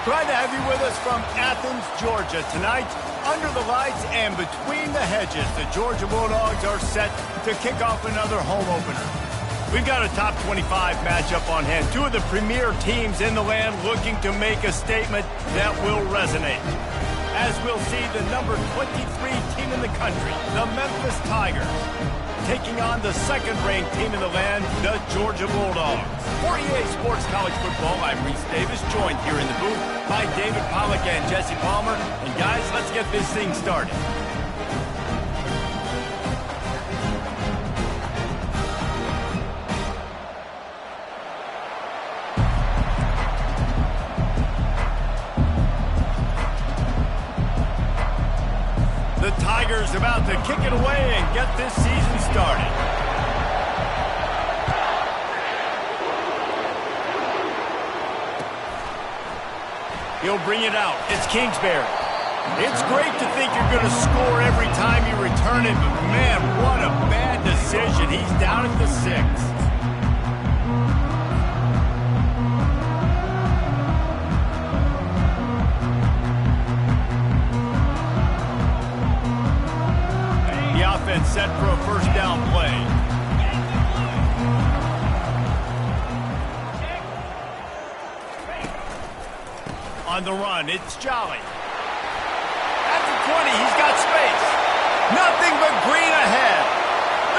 Glad to have you with us from Athens, Georgia. Tonight, under the lights and between the hedges, the Georgia Bulldogs are set to kick off another home opener. We've got a top 25 matchup on hand. Two of the premier teams in the land looking to make a statement that will resonate. As we'll see, the number 23 team in the country, the Memphis Tigers, taking on the second-ranked team in the land, the Georgia Bulldogs. For EA Sports College Football, I'm Reese Davis, joined here in the booth by David Pollack and Jesse Palmer. And guys, let's get this thing started. The Tigers about to kick it away and get this season started. He'll bring it out. It's Kingsbury. It's great to think you're going to score every time you return it, but man, what a bad decision. He's down at the 6. Offense set for a first down play. On the run, it's Jolly. At the 20, he's got space. Nothing but green ahead.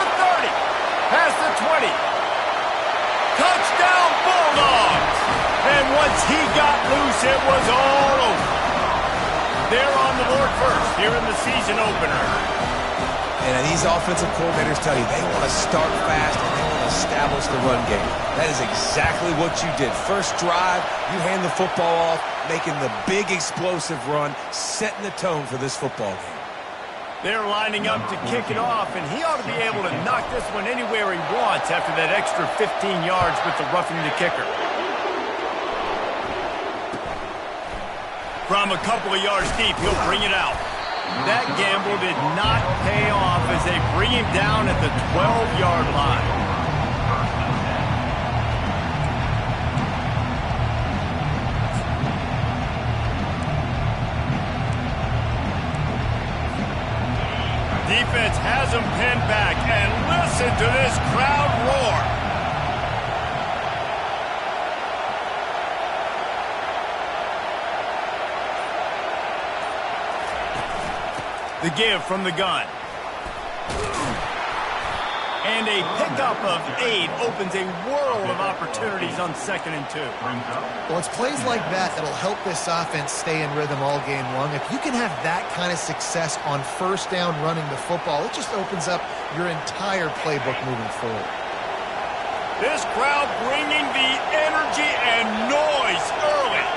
The 30, past the 20. Touchdown Bulldogs! And once he got loose, it was all over. They're on the board first here in the season opener. And these offensive coordinators tell you they want to start fast and they want to establish the run game. That is exactly what you did. First drive, you hand the football off, making the big explosive run, setting the tone for this football game. They're lining up to kick it off, and he ought to be able to knock this one anywhere he wants after that extra 15 yards with the roughing the kicker. From a couple of yards deep, he'll bring it out. That gamble did not pay off as they bring him down at the 12-yard line. Defense has him pinned back, and listen to this crowd roar. The give from the gun. And a pickup of 8 opens a world of opportunities on 2nd and 2. Well, it's plays like that that'll help this offense stay in rhythm all game long. If you can have that kind of success on first down running the football, it just opens up your entire playbook moving forward. This crowd bringing the energy and noise early.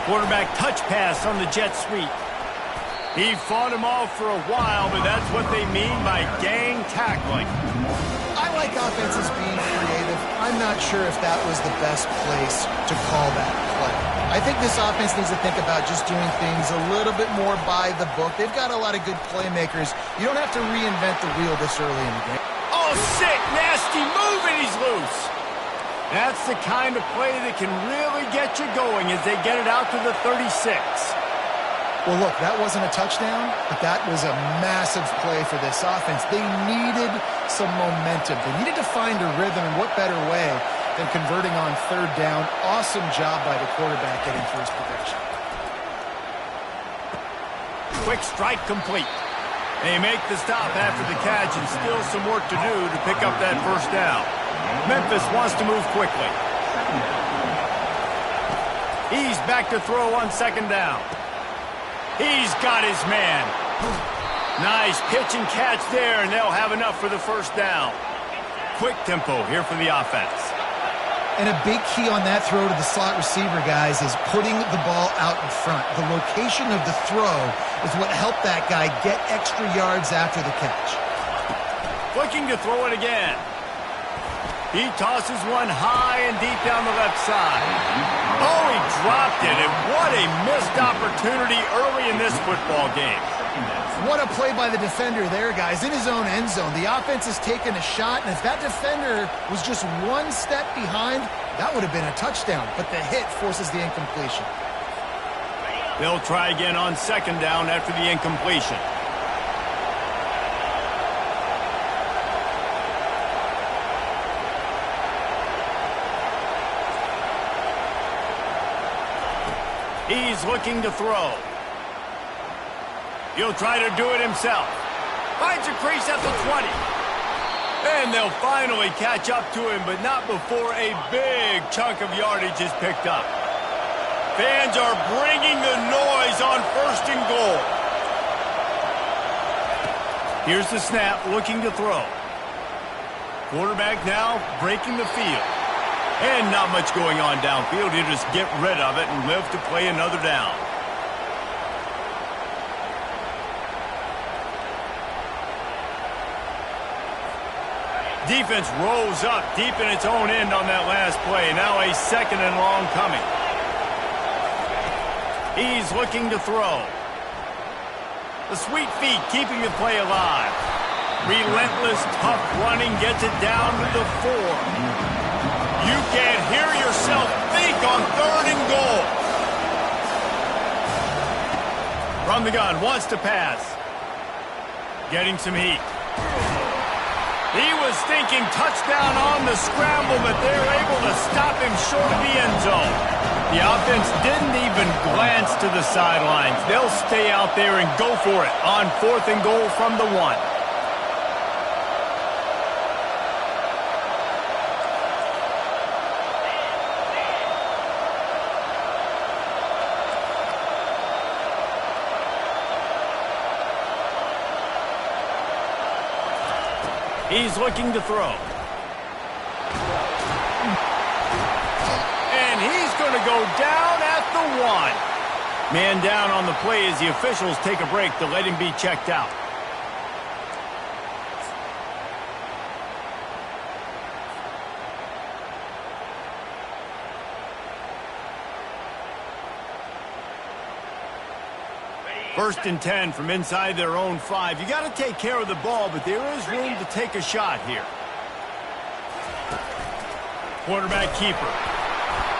Quarterback touch pass on the jet sweep. He fought him off for a while, but that's what they mean by gang tackling. I like offenses being creative. I'm not sure if that was the best place to call that play. I think this offense needs to think about just doing things a little bit more by the book. They've got a lot of good playmakers. You don't have to reinvent the wheel this early in the game. Oh, sick, nasty move, and he's loose. That's the kind of play that can really get you going as they get it out to the 36. Well, look, that wasn't a touchdown, but that was a massive play for this offense. They needed some momentum. They needed to find a rhythm, and what better way than converting on 3rd down. Awesome job by the quarterback getting first progression. Quick strike complete. They make the stop after the catch, and still some work to do to pick up that first down. Memphis wants to move quickly. He's back to throw on 2nd down. He's got his man. Nice pitch and catch there, and they'll have enough for the first down. Quick tempo here for the offense. And a big key on that throw to the slot receiver, guys, is putting the ball out in front. The location of the throw is what helped that guy get extra yards after the catch. Looking to throw it again. He tosses one high and deep down the left side. Oh, he dropped it, and what a missed opportunity early in this football game. What a play by the defender there, guys. In his own end zone, the offense has taken a shot, and if that defender was just one step behind, that would have been a touchdown, but the hit forces the incompletion. They'll try again on second down after the incompletion. He's looking to throw. He'll try to do it himself. Finds a crease at the 20. And they'll finally catch up to him, but not before a big chunk of yardage is picked up. Fans are bringing the noise on 1st and goal. Here's the snap, looking to throw. Quarterback now breaking the field. And not much going on downfield. He'll just get rid of it and live to play another down. Defense rolls up deep in its own end on that last play. Now a 2nd and long coming. He's looking to throw. The sweet feet keeping the play alive. Relentless, tough running gets it down to the 4. You can't hear yourself think on 3rd and goal. From the gun, wants to pass. Getting some heat. He was thinking touchdown on the scramble, but they're able to stop him short of the end zone. The offense didn't even glance to the sidelines. They'll stay out there and go for it on 4th and goal from the 1. He's looking to throw. And he's going to go down at the 1. Man down on the play as the officials take a break to let him be checked out. First and 10 from inside their own 5. You got to take care of the ball, but there is room to take a shot here. Quarterback keeper.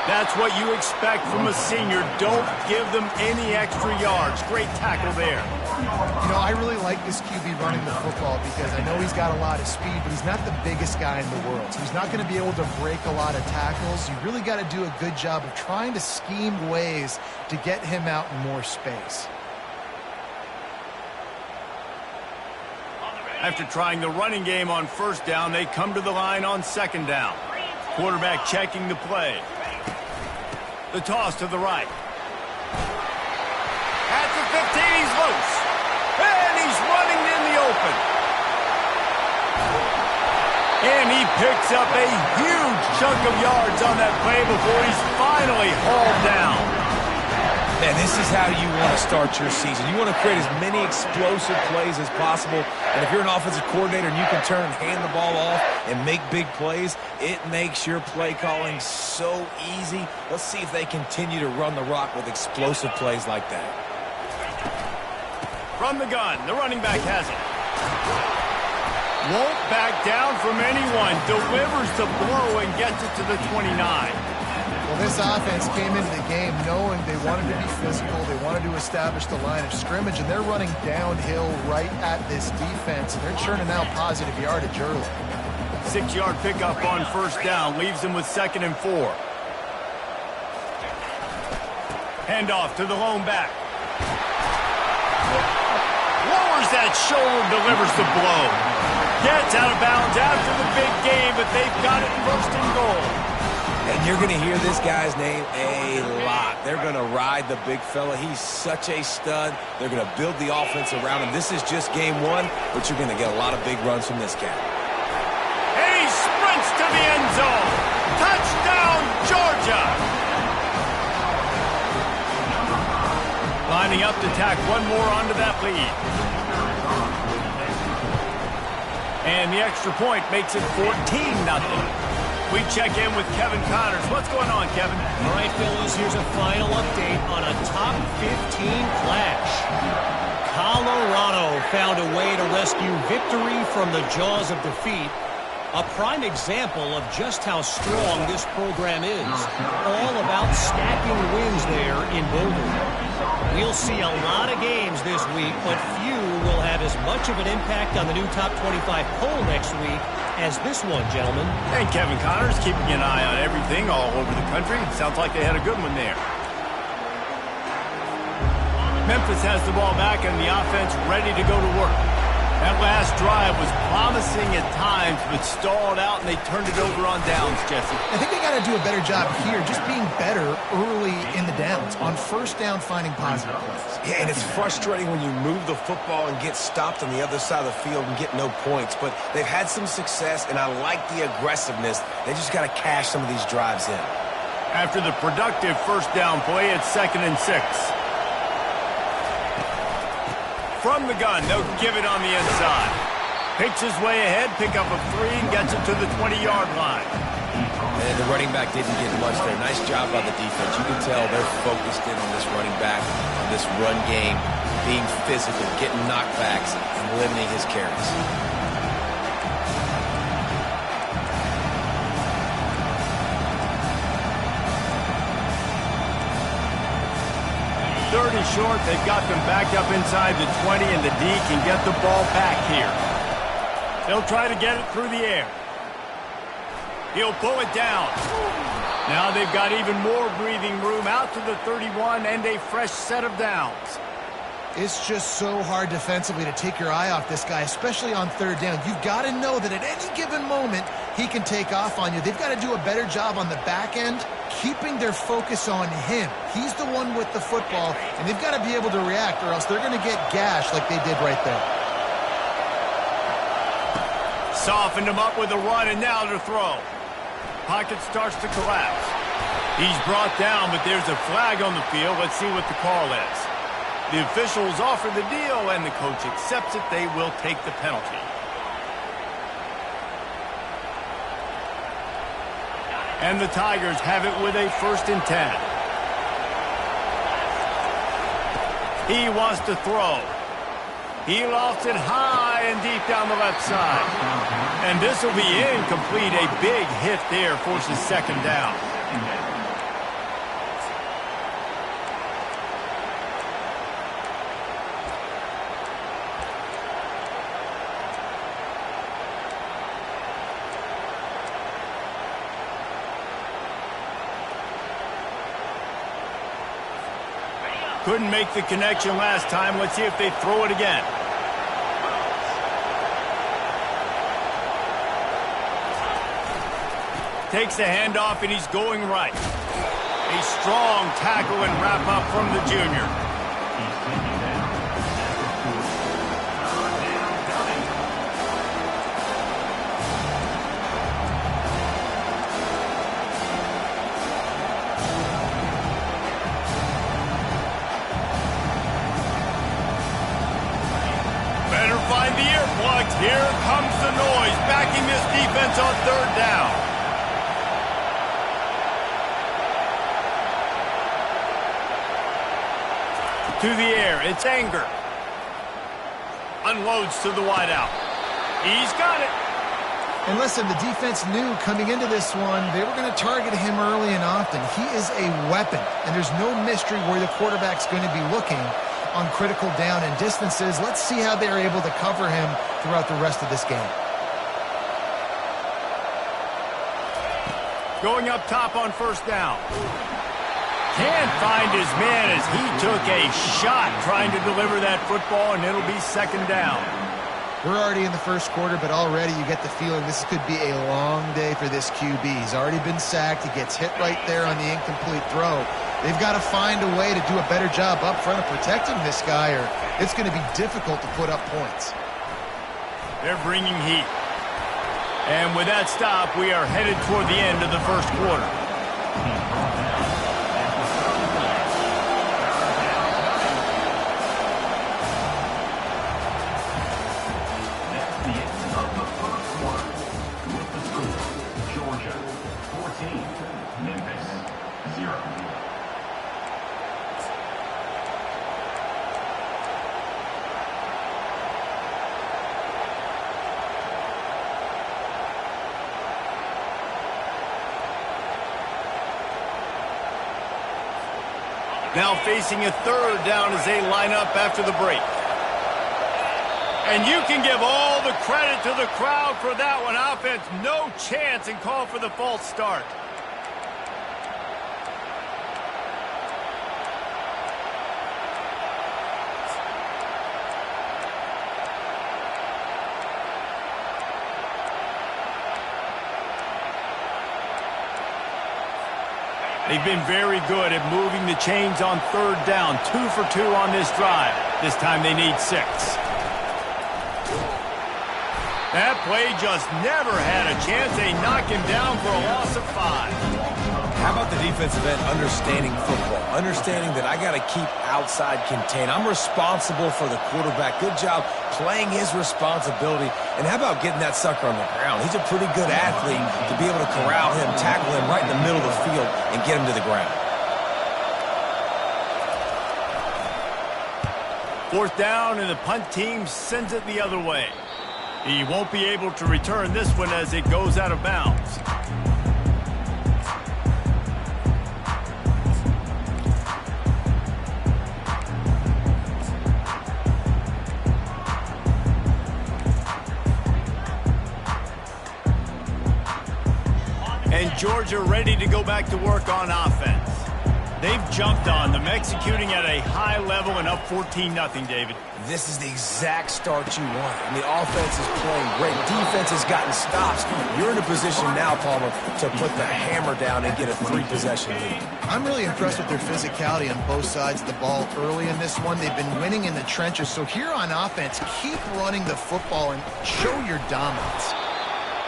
That's what you expect from a senior. Don't give them any extra yards. Great tackle there. You know, I really like this QB running the football because I know he's got a lot of speed, but he's not the biggest guy in the world. So he's not going to be able to break a lot of tackles. You really got to do a good job of trying to scheme ways to get him out in more space. After trying the running game on 1st down, they come to the line on 2nd down. Quarterback checking the play. The toss to the right. At the 15, he's loose. And he's running in the open. And he picks up a huge chunk of yards on that play before he's finally hauled down. Man, this is how you want to start your season. You want to create as many explosive plays as possible. And if you're an offensive coordinator and you can turn and hand the ball off and make big plays, it makes your play calling so easy. Let's see if they continue to run the rock with explosive plays like that. From the gun, the running back has it. Won't back down from anyone. Delivers the blow and gets it to the 29. Well, this offense came into the game knowing they wanted to be physical, they wanted to establish the line of scrimmage, and they're running downhill right at this defense, and they're churning out positive yardage early. 6-yard pickup on 1st down, leaves them with 2nd and 4. Handoff to the lone back. Lowers that shoulder, delivers the blow. Gets out of bounds after the big game, but they've got it 1st and goal. And you're going to hear this guy's name a lot. They're going to ride the big fella. He's such a stud. They're going to build the offense around him. This is just game 1, but you're going to get a lot of big runs from this guy. And he sprints to the end zone. Touchdown, Georgia! Lining up to tack one more onto that lead. And the extra point makes it 14-0. We check in with Kevin Connors. What's going on, Kevin? All right, fellas, here's a final update on a top 15 clash. Colorado found a way to rescue victory from the jaws of defeat. A prime example of just how strong this program is. All about stacking wins there in Boulder. We'll see a lot of games this week, but few will have as much of an impact on the new top 25 poll next week as this one, gentlemen. And Kevin Connors keeping an eye on everything all over the country. Sounds like they had a good one there. Memphis has the ball back and the offense ready to go to work. That last drive was promising at times, but stalled out, and they turned it over on downs, Jesse. I think they got to do a better job here, just being better early in the downs, on first down finding positive plays. Yeah, and it's frustrating when you move the football and get stopped on the other side of the field and get no points. But they've had some success, and I like the aggressiveness. They just got to cash some of these drives in. After the productive first down play, it's 2nd and 6. From the gun, they'll give it on the inside. Picks his way ahead, pick up a 3, and gets it to the 20-yard line. And the running back didn't get much there. Nice job by the defense. You can tell they're focused in on this running back, on this run game, being physical, getting knockbacks, and limiting his carries. 30 short. They've got them backed up inside the 20, and the D can get the ball back here. They'll try to get it through the air. He'll pull it down. Now they've got even more breathing room out to the 31 and a fresh set of downs. It's just so hard defensively to take your eye off this guy, especially on third down. You've got to know that at any given moment, he can take off on you. They've got to do a better job on the back end, keeping their focus on him. He's the one with the football, and they've got to be able to react, or else they're going to get gashed like they did right there. Softened him up with a run, and now to throw. Pocket starts to collapse. He's brought down, but there's a flag on the field. Let's see what the call is. The officials offer the deal, and the coach accepts it. They will take the penalty. And the Tigers have it with a 1st and 10. He wants to throw. He lofts it high and deep down the left side. And this will be incomplete. A big hit there forces 2nd down. Couldn't make the connection last time. Let's see if they throw it again. Takes the handoff, and he's going right. A strong tackle and wrap up from the junior. Find the earplugs. Here comes the noise, backing this defense on 3rd down. To the air, it's Anger. Unloads to the wideout. He's got it. And listen, the defense knew coming into this one, they were going to target him early and often. He is a weapon, and there's no mystery where the quarterback's going to be looking on critical down and distances. Let's see how they're able to cover him throughout the rest of this game. Going up top on 1st down. Can't find his man as he took a shot trying to deliver that football, and it'll be 2nd down. We're already in the 1st quarter, but already you get the feeling this could be a long day for this QB. He's already been sacked. He gets hit right there on the incomplete throw. They've got to find a way to do a better job up front of protecting this guy, or it's going to be difficult to put up points. They're bringing heat. And with that stop, we are headed toward the end of the 1st quarter. That's the end of the 1st quarter. With the score, Georgia 14, Memphis 0. Now facing a third down as they line up after the break. And you can give all the credit to the crowd for that one. Offense, no chance, and call for the false start. They've been very good at moving the chains on third down. 2 for 2 on this drive. This time they need 6. That play just never had a chance. They knock him down for a loss of 5. How about the defensive end understanding football? Understanding that I got to keep outside contained. I'm responsible for the quarterback. Good job playing his responsibility. And how about getting that sucker on the ground? He's a pretty good athlete to be able to corral him, tackle him right in the middle of the field, and get him to the ground. 4th down, and the punt team sends it the other way. He won't be able to return this one as it goes out of bounds. And Georgia ready to go back to work on offense. They've jumped on them, executing at a high level and up 14-0, David. This is the exact start you want. And the offense is playing great. Defense has gotten stops. You're in a position now, Palmer, to put the hammer down and get a 3-possession lead. I'm really impressed with their physicality on both sides of the ball early in this one. They've been winning in the trenches. So here on offense, keep running the football and show your dominance.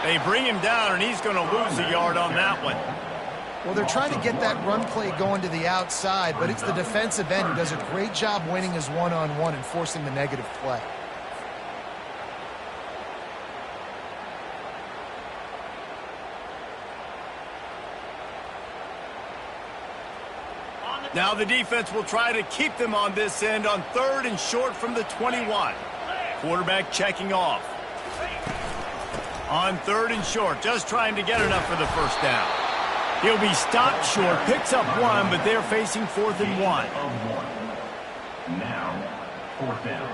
They bring him down, and he's going to lose a yard on that one. Well, they're trying to get that run play going to the outside, but it's the defensive end who does a great job winning his one-on-one and forcing the negative play. Now the defense will try to keep them on this end on 3rd and short from the 21. Quarterback checking off. On 3rd and short, just trying to get enough for the first down. He'll be stopped short, picks up 1, but they're facing 4th and 1. Now, 4th down.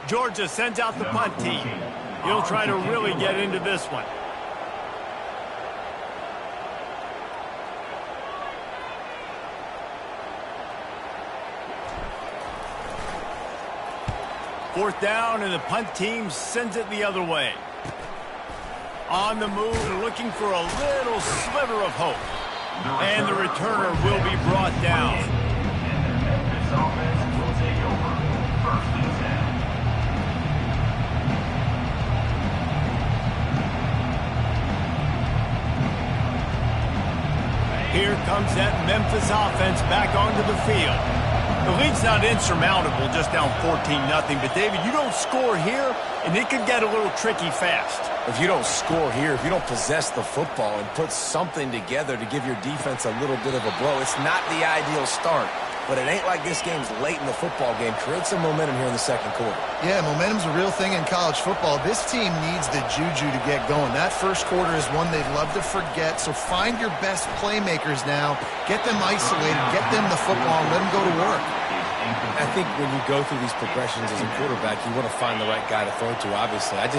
Georgia sends out the punt team. He'll try to really get into this one. Fourth down, and the punt team sends it the other way. On the move, looking for a little sliver of hope. And the returner will be brought down. And the Memphis offense will take over. 1st and 10. Here comes that Memphis offense back onto the field. The lead's not insurmountable, just down 14-0. But, David, you don't score here, and it could get a little tricky fast. If you don't score here, if you don't possess the football and put something together to give your defense a little bit of a blow, it's not the ideal start. But it ain't like this game's late in the football game. Create some momentum here in the 2nd quarter. Yeah, momentum's a real thing in college football. This team needs the juju to get going. That 1st quarter is one they'd love to forget. So find your best playmakers now. Get them isolated. Get them the football and let them go to work. I think when you go through these progressions as a quarterback, you want to find the right guy to throw to, obviously. I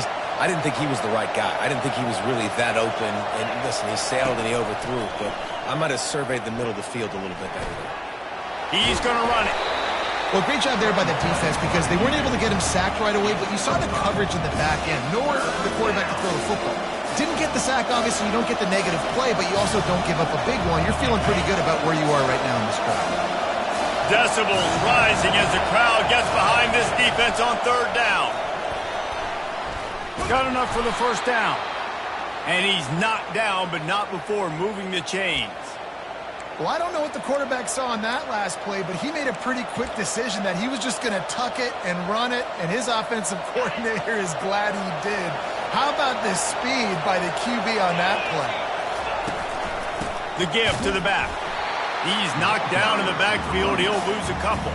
didn't think he was the right guy. I didn't think he was really that open. And listen, he sailed and he overthrew it, but I might have surveyed the middle of the field a little bit better there. He's going to run it. Well, great job there by the defense because they weren't able to get him sacked right away, but you saw the coverage in the back end. Nowhere for the quarterback to throw the football. Didn't get the sack, obviously. You don't get the negative play, but you also don't give up a big one. You're feeling pretty good about where you are right now in this crowd. Decibels rising as the crowd gets behind this defense on 3rd down. Got enough for the 1st down. And he's knocked down, but not before moving the chains. Well, I don't know what the quarterback saw on that last play, but he made a pretty quick decision that he was just going to tuck it and run it, and his offensive coordinator is glad he did. How about the speed by the QB on that The play? give to the back. He's knocked down in the backfield. He'll lose a couple.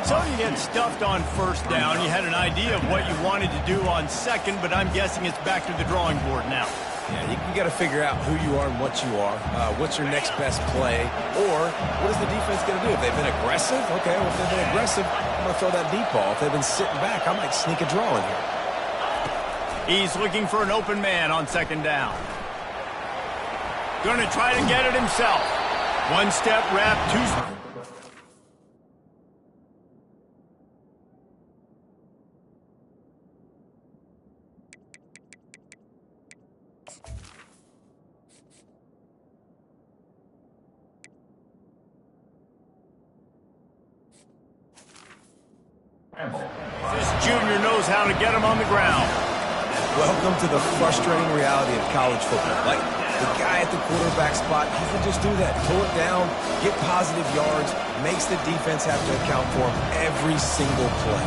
So you get stuffed on 1st down. You had an idea of what you wanted to do on 2nd, but I'm guessing it's back to the drawing board now. Yeah, you got to figure out who you are and what you are. What's your next best play? Or what is the defense going to do? If they've been aggressive, okay, well, if they've been aggressive, I'm going to throw that deep ball. If they've been sitting back, I might sneak a draw in here. He's looking for an open man on second down. Going to try to get it himself. One step wrap, two. This junior knows how to get him on the ground. Welcome to the frustrating reality of college football. Like, the guy at the quarterback spot, he can just do that. Pull it down, get positive yards, makes the defense have to account for him every single play.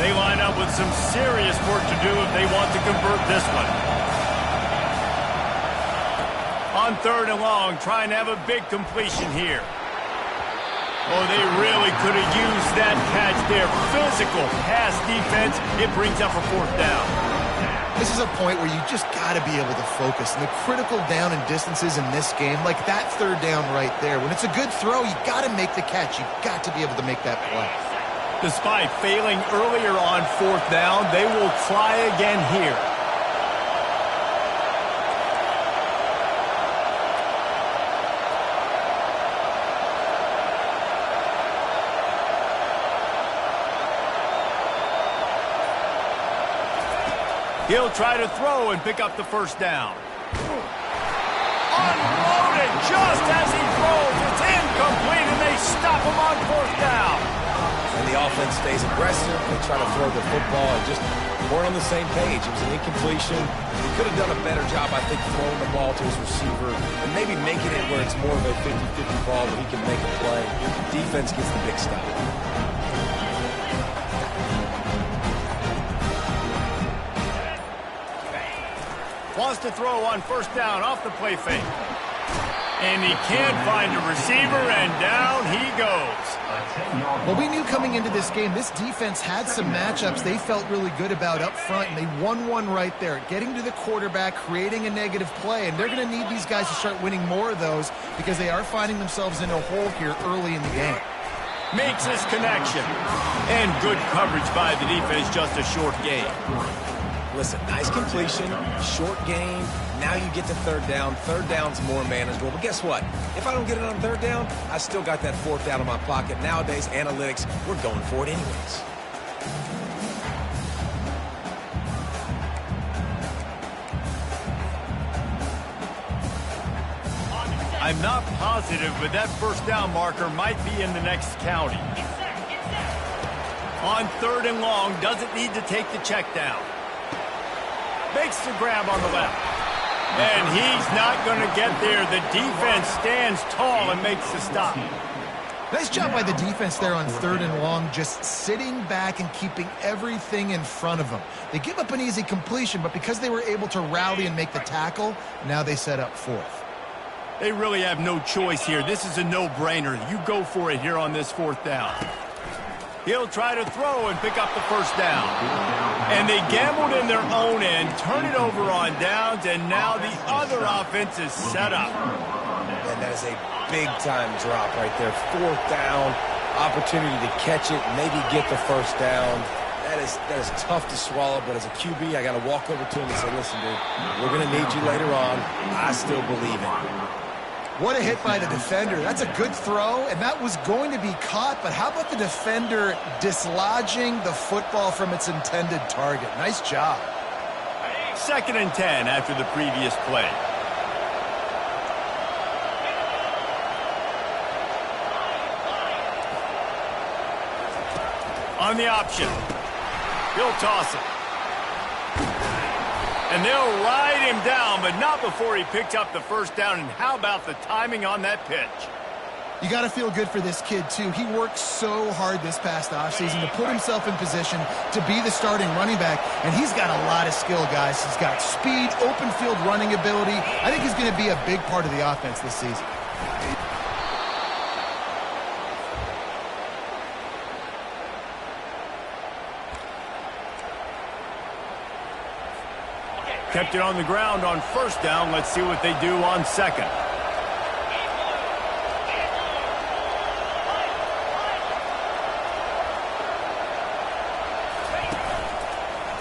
They line up with some serious work to do if they want to convert this one. On third and long, trying to have a big completion here. Oh, they really could have used that catch there. Physical pass defense. It brings up a fourth down. This is a point where you just got to be able to focus. And the critical down and distances in this game, like that third down right there, when it's a good throw, you got to make the catch. You got to be able to make that play. Despite failing earlier on fourth down, they will try again here. He'll try to throw and pick up the first down. Unloaded just as he throws. It's incomplete, and they stop him on fourth down. And the offense stays aggressive. They try to throw the football and just weren't on the same page. It was an incompletion. He could have done a better job, I think, throwing the ball to his receiver and maybe making it where it's more of a 50-50 ball where he can make a play. Defense gets the big stop. Wants to throw on first down off the play fake. And he can't find a receiver, and down he goes. Well, we knew coming into this game, this defense had some matchups they felt really good about up front, and they won one right there. Getting to the quarterback, creating a negative play, and they're going to need these guys to start winning more of those because they are finding themselves in a hole here early in the game. Makes his connection. And good coverage by the defense, just a short game. Listen, nice completion, short game. Now you get to third down. Third down's more manageable. But guess what? If I don't get it on third down, I still got that fourth down in my pocket. Nowadays, analytics, we're going for it anyways. I'm not positive, but that first down marker might be in the next county. On third and long, doesn't need to take the check down. Makes the grab on the left. And he's not going to get there. The defense stands tall and makes the stop. Nice job by the defense there on third and long, just sitting back and keeping everything in front of them. They give up an easy completion, but because they were able to rally and make the tackle, now they set up fourth. They really have no choice here. This is a no-brainer. You go for it here on this fourth down. He'll try to throw and pick up the first down. And they gambled in their own end, turn it over on downs, and now the other offense is set up. And that is a big-time drop right there. Fourth down, opportunity to catch it, maybe get the first down. That is tough to swallow, but as a QB, I got to walk over to him and say, listen, dude, we're going to need you later on. I still believe in you. What a hit by the defender. That's a good throw, and that was going to be caught, but how about the defender dislodging the football from its intended target? Nice job. 2nd and 10 after the previous play. On the option. He'll toss it. And they'll ride him down, but not before he picked up the first down. And how about the timing on that pitch? You got to feel good for this kid, too. He worked so hard this past offseason to put himself in position to be the starting running back, and he's got a lot of skill, guys. He's got speed, open field running ability. I think he's going to be a big part of the offense this season. Kept it on the ground on first down. Let's see what they do on second.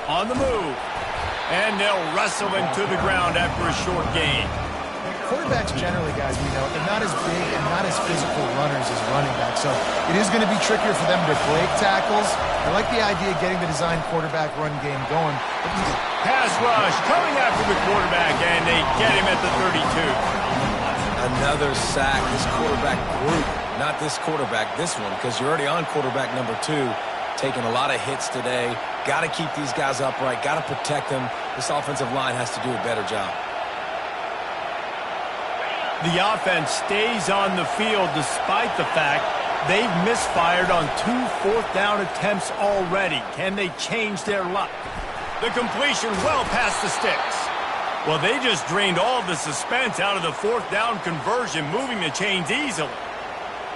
On the move. And they'll wrestle him to the ground after a short gain. Quarterbacks generally, guys, we know, they're not as big and not as physical runners as running backs. So it is going to be trickier for them to break tackles. I like the idea of getting the design quarterback run game going. Pass rush coming after the quarterback, and they get him at the 32. Another sack. This quarterback group, not this quarterback, this one, because you're already on quarterback number 2. Taking a lot of hits today. Got to keep these guys upright. Got to protect them. This offensive line has to do a better job. The offense stays on the field despite the fact they've misfired on 2 fourth-down attempts already. Can they change their luck? The completion well past the sticks. Well, they just drained all of the suspense out of the fourth-down conversion, moving the chains easily.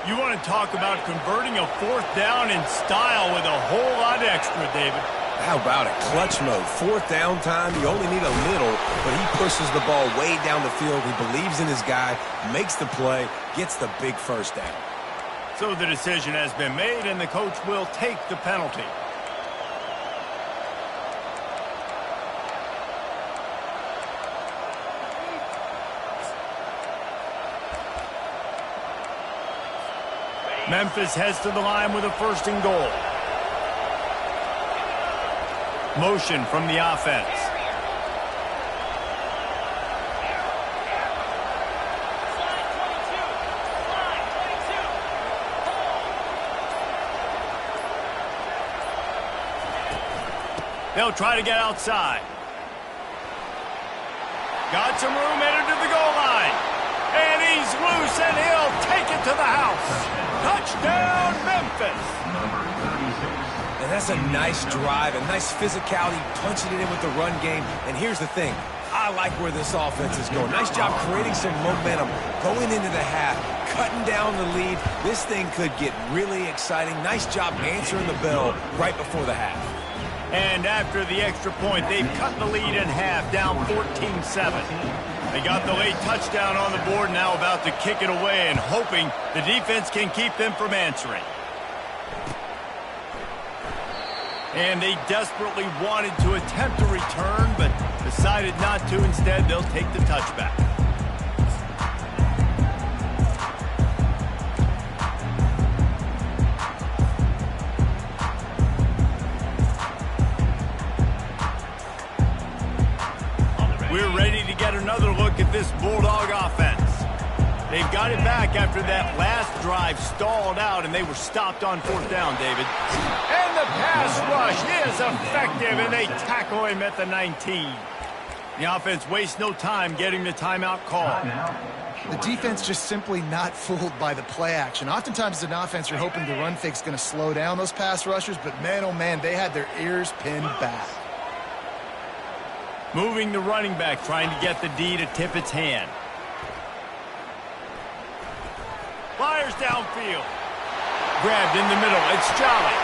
You want to talk about converting a fourth down in style with a whole lot extra, David. How about it? Clutch mode. Fourth down time. You only need a little, but he pushes the ball way down the field. He believes in his guy, makes the play, gets the big first down. So the decision has been made, and the coach will take the penalty. Memphis heads to the line with a 1st and goal. Motion from the offense. They'll try to get outside. Got some room, entered to the goal line. And he's loose, and he'll take it to the house. Touchdown, Memphis! Number 36. And that's a nice drive, a nice physicality, punching it in with the run game. And here's the thing. I like where this offense is going. Nice job creating some momentum, going into the half, cutting down the lead. This thing could get really exciting. Nice job answering the bell right before the half. And after the extra point, they've cut the lead in half, down 14-7. They got the late touchdown on the board, now about to kick it away and hoping the defense can keep them from answering. And they desperately wanted to attempt a return, but decided not to. Instead, they'll take the touchback. We're ready to get another look at this Bulldog offense. They've got it back after that last drive stalled out, and they were stopped on 4th down, David. And the pass rush is effective, and they tackle him at the 19. The offense wastes no time getting the timeout call. The defense just simply not fooled by the play action. Oftentimes as an offense, you're hoping the run fake's going to slow down those pass rushers, but man, oh man, they had their ears pinned back. Moving the running back, trying to get the D to tip its hand. Fires downfield. Grabbed in the middle. It's Jolly.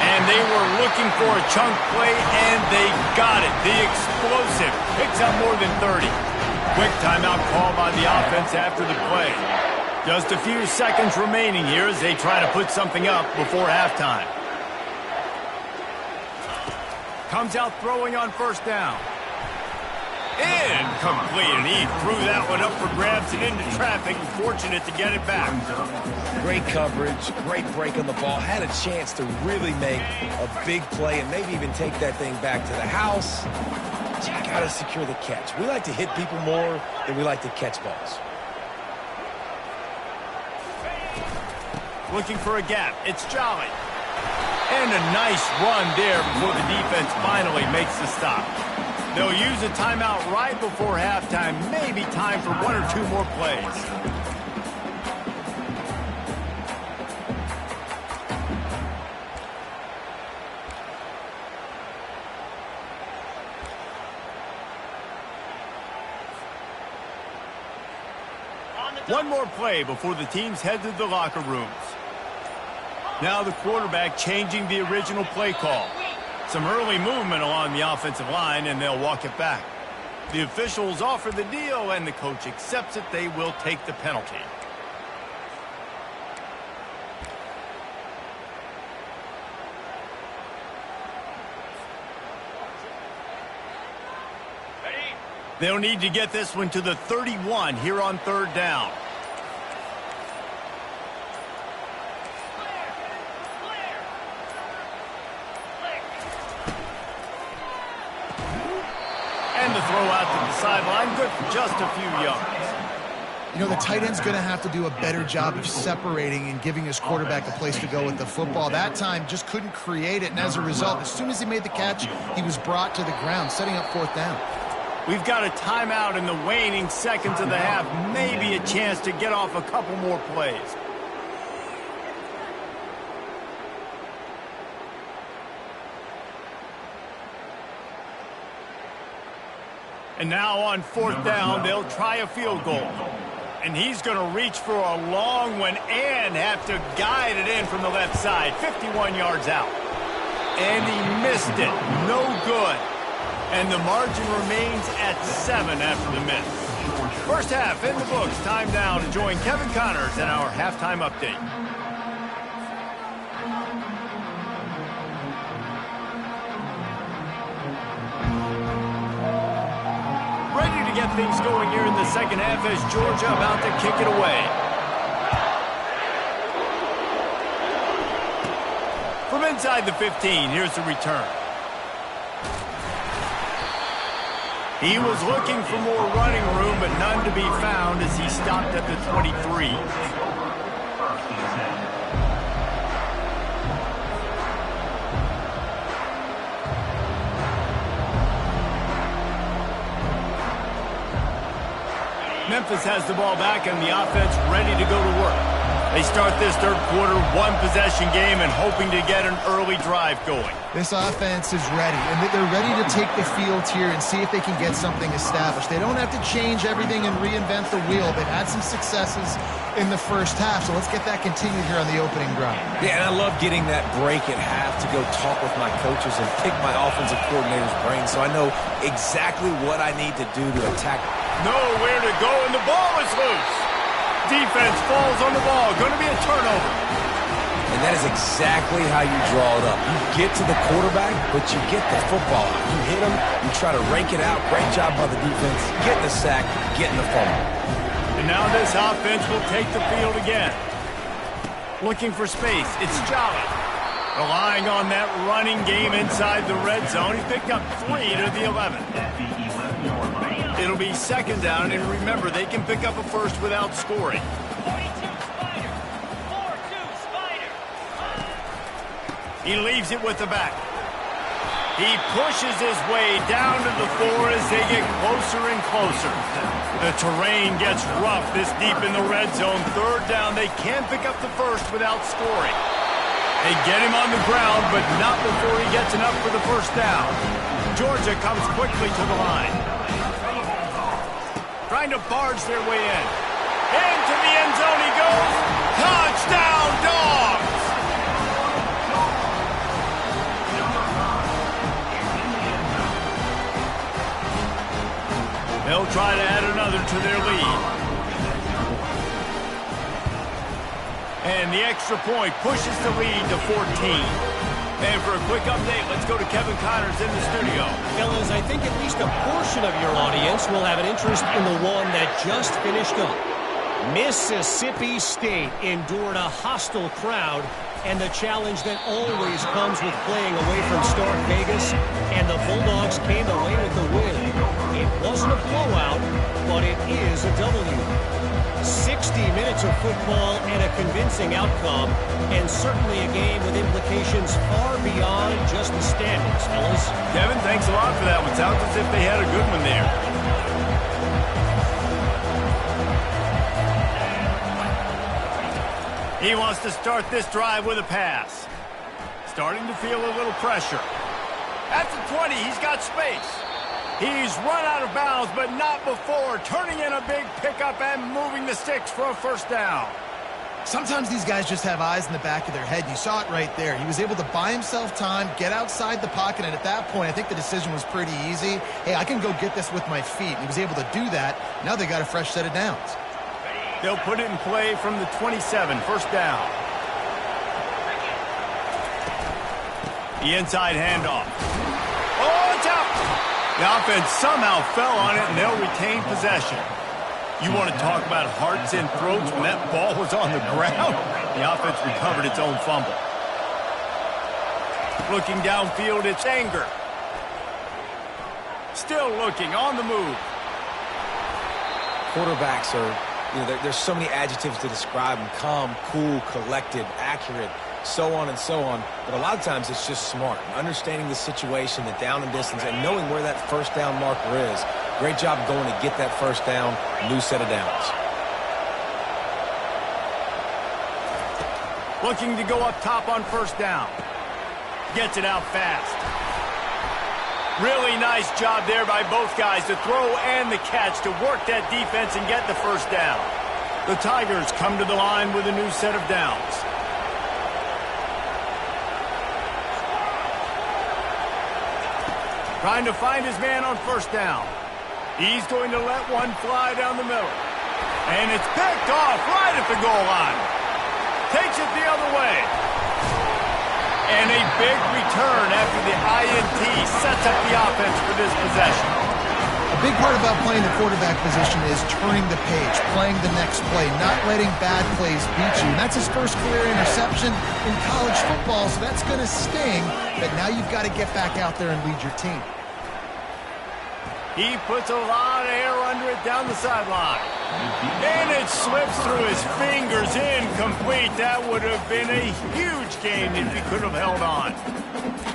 And they were looking for a chunk play, and they got it. The explosive picks up more than 30. Quick timeout call by the offense after the play. Just a few seconds remaining here as they try to put something up before halftime. Comes out throwing on 1st down. Incomplete, and he threw that one up for grabs and into traffic. Fortunate to get it back. Great coverage, great break on the ball. Had a chance to really make a big play and maybe even take that thing back to the house. Got to secure the catch. We like to hit people more than we like to catch balls. Looking for a gap. It's Jolly. And a nice run there before the defense finally makes the stop. They'll use a timeout right before halftime. Maybe time for 1 or 2 more plays. One more play before the teams head to the locker rooms. Now the quarterback changing the original play call. Some early movement along the offensive line, and they'll walk it back. The officials offer the deal, and the coach accepts it. They will take the penalty. They'll need to get this one to the 31 here on 3rd down. And the throw out to the sideline, good for just a few yards. You know, the tight end's going to have to do a better job of separating and giving his quarterback a place to go with the football. That time just couldn't create it, and as a result, as soon as he made the catch, he was brought to the ground, setting up 4th down. We've got a timeout in the waning seconds of the half, maybe a chance to get off a couple more plays. And now on 4th down, they'll try a field goal. And he's going to reach for a long one and have to guide it in from the left side, 51 yards out. And he missed it. No good. And the margin remains at 7 after the miss. First half in the books. Time now to join Kevin Connors in our halftime update. Ready to get things going here in the second half as Georgia about to kick it away. From inside the 15, here's the return. He was looking for more running room, but none to be found as he stopped at the 23. Memphis has the ball back and the offense ready to go to work. They start this 3rd quarter, 1-possession game, and hoping to get an early drive going. This offense is ready, and they're ready to take the field here and see if they can get something established. They don't have to change everything and reinvent the wheel. They've had some successes in the first half, so let's get that continued here on the opening drive. Yeah, and I love getting that break at half to go talk with my coaches and pick my offensive coordinator's brain so I know exactly what I need to do to attack. Nowhere to go, and the ball is loose. Defense falls on the ball. Going to be a turnover. And that is exactly how you draw it up. You get to the quarterback, but you get the football out. You hit him, you try to rake it out. Great job by the defense. Getting the sack, getting the fumble. And now this offense will take the field again. Looking for space. It's Jolly. Relying on that running game inside the red zone. He picked up 3 to the 11. It'll be 2nd down, and remember, they can pick up a first without scoring. He leaves it with the back. He pushes his way down to the 4 as they get closer and closer. The terrain gets rough this deep in the red zone. 3rd down, they can pick up the first without scoring. They get him on the ground, but not before he gets enough for the first down. Georgia comes quickly to the line. Trying to barge their way in. Into the end zone he goes. Touchdown, Dogs! They'll try to add another to their lead. And the extra point pushes the lead to 14. And for a quick update, let's go to Kevin Connors in the studio. Fellas, I think at least a portion of your audience will have an interest in the one that just finished up. Mississippi State endured a hostile crowd and the challenge that always comes with playing away from Stark Vegas, and the Bulldogs came away with the win. It wasn't a blowout, but it is a W. 60 minutes of football and a convincing outcome, and certainly a game with implications far beyond just the standings, fellas. Kevin, thanks a lot for that one. Sounds as if they had a good one there. He wants to start this drive with a pass. Starting to feel a little pressure. At the 20, he's got space. He's run out of bounds, but not before turning in a big pickup and moving the sticks for a first down. Sometimes these guys just have eyes in the back of their head. You saw it right there. He was able to buy himself time, get outside the pocket, and at that point, I think the decision was pretty easy. Hey, I can go get this with my feet. He was able to do that. Now they got a fresh set of downs. They'll put it in play from the 27, first down. The inside handoff. Oh, it's out! The offense somehow fell on it, and they'll retain possession. You want to talk about hearts and throats when that ball was on the ground? The offense recovered its own fumble. Looking downfield, it's Anger. Still looking, on the move. Quarterbacks are, there's so many adjectives to describe them. Calm, cool, collected, accurate, so on and so on. But a lot of times it's just smart. Understanding the situation, the down and distance, and knowing where that first down marker is. Great job going to get that first down, new set of downs. Looking to go up top on first down. Gets it out fast. Really nice job there by both guys, the throw and the catch, to work that defense and get the first down. The Tigers come to the line with a new set of downs. Trying to find his man on first down. He's going to let one fly down the middle. And it's picked off right at the goal line. Takes it the other way. And a big return after the INT sets up the offense for this possession. A big part about playing the quarterback position is turning the page, playing the next play, not letting bad plays beat you. And that's his first career interception in college football, so that's going to sting. But now you've got to get back out there and lead your team. He puts a lot of air under it down the sideline. And it slips through his fingers, incomplete. That would have been a huge gain if he could have held on.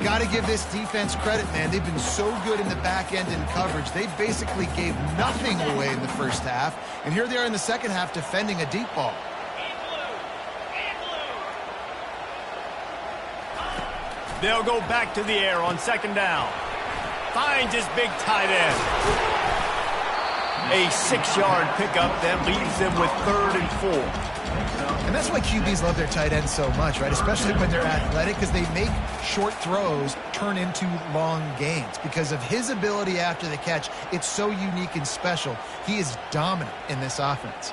Got to give this defense credit, man. They've been so good in the back end in coverage. They basically gave nothing away in the first half. And here they are in the second half defending a deep ball. They'll go back to the air on second down. Finds his big tight end. A 6-yard pickup that leaves them with 3rd and 4. And that's why QBs love their tight ends so much, right? Especially when they're athletic, because they make short throws turn into long gains. Because of his ability after the catch, it's so unique and special. He is dominant in this offense.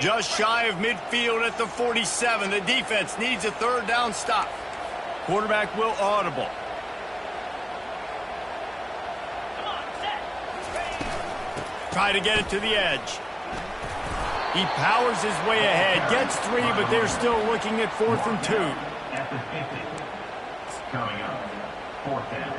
Just shy of midfield at the 47. The defense needs a 3rd down stop. Quarterback will audible. Try to get it to the edge. He powers his way ahead. Gets 3, but they're still looking at 4th and 2. At the 50. Coming up, 4th down.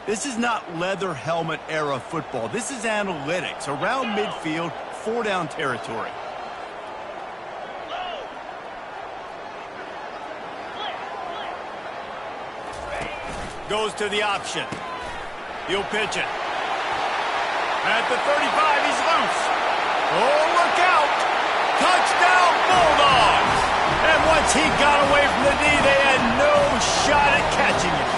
This is not leather helmet era football. This is analytics. Around midfield, 4-down territory. Goes to the option. He'll pitch it. At the 35, he's loose. Oh, look out! Touchdown, Bulldogs! And once he got away from the D, they had no shot at catching it.